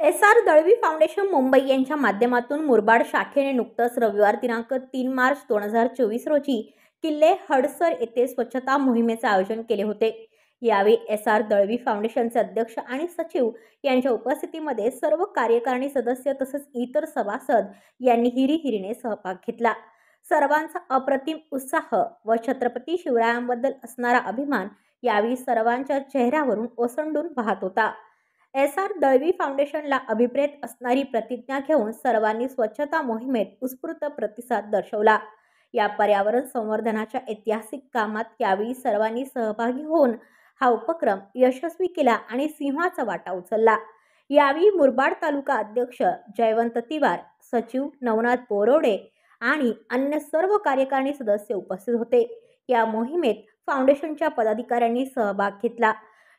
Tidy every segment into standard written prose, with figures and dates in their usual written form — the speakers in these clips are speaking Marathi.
एस.आर. दळवी फाउंडेशन मुंबई यांच्या माध्यमातून मुरबाड शाखेने नुकतंच रविवार दिनांक 3 मार्च 2024 रोजी किल्ले हडसर येथे स्वच्छता मोहिमेचे आयोजन केले होते। यावेळी एस.आर. दळवी फाउंडेशनचे अध्यक्ष आणि सचिव यांच्या उपस्थितीमध्ये सर्व कार्यकारिणी सदस्य तसेच इतर सभासद यांनी हिरीहिरीने सहभाग घेतला। सर्वांचा अप्रतिम उत्साह व छत्रपती शिवरायांबद्दल असणारा अभिमान यावेळी सर्वांच्या चेहऱ्यावरून ओसंडून वाहत होता। एस.आर. दळवी फाउंडेशनला अभिप्रेत असणारी प्रतिज्ञा घेऊन सर्वांनी स्वच्छता मोहिमेत उत्स्फूर्त प्रतिसाद दर्शवला। या पर्यावरण संवर्धनाच्या ऐतिहासिक कामात यावेळी सर्वांनी सहभागी होऊन हा उपक्रम यशस्वी केला आणि सिंहाचा वाटा उचलला। यावेळी मुरबाड तालुका अध्यक्ष जयवंत तिवार, सचिव नवनाथ बोरोडे आणि अन्य सर्व कार्यकारिणी सदस्य उपस्थित होते। या मोहिमेत फाउंडेशनच्या पदाधिकाऱ्यांनी सहभाग घेतला।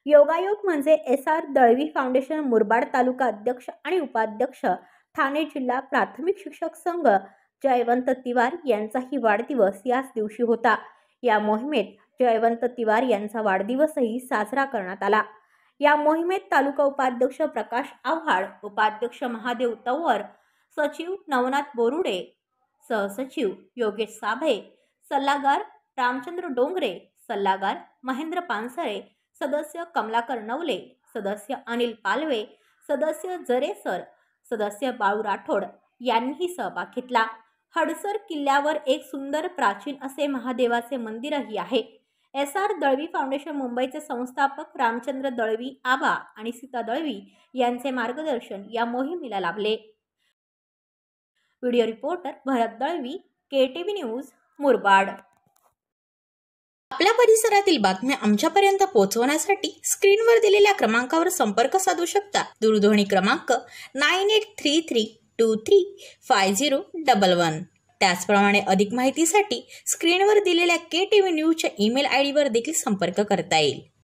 योगायोग म्हणजे एस.आर. दळवी फाउंडेशन मुरबाड तालुका अध्यक्ष आणि उपाध्यक्ष ठाणे जिल्हा प्राथमिक शिक्षक संघ जयवंत तिवार यांचाही वाढदिवस याच दिवशी होता। या मोहिमेत जयवंत तिवार यांचा वाढदिवसही साजरा करण्यात आला। या मोहिमेत तालुका उपाध्यक्ष प्रकाश आव्हाड, उपाध्यक्ष महादेव तववर, सचिव नवनाथ बोरुडे, सहसचिव योगेश साबळे, सल्लागार रामचंद्र डोंगरे, सल्लागार महेंद्र पानसरे, सदस्य कमलाकर नवले, सदस्य अनिल पालवे, सदस्य जरेसर, सदस्य बाळू राठोड यांनीही सहभाग घेतला। हडसर किल्ल्यावर एक सुंदर प्राचीन असे महादेवाचे मंदिरही आहे। एस.आर. दळवी फाउंडेशन मुंबईचे संस्थापक रामचंद्र दळवी आबा आणि सीता दळवी यांचे मार्गदर्शन या मोहिमेला लाभले। व्हिडिओ रिपोर्टर भरत दळवी, KTV न्यूज, मुरबाड। आपल्या परिसरातील बातम्या आमच्यापर्यंत पोहोचवण्यासाठी स्क्रीनवर दिलेल्या क्रमांकावर संपर्क साधू शकता। दूरध्वनी क्रमांक 9833235011। त्याचप्रमाणे अधिक माहितीसाठी स्क्रीनवर दिलेल्या KTV न्यूजच्या ईमेल ID वर देखील संपर्क करता येईल।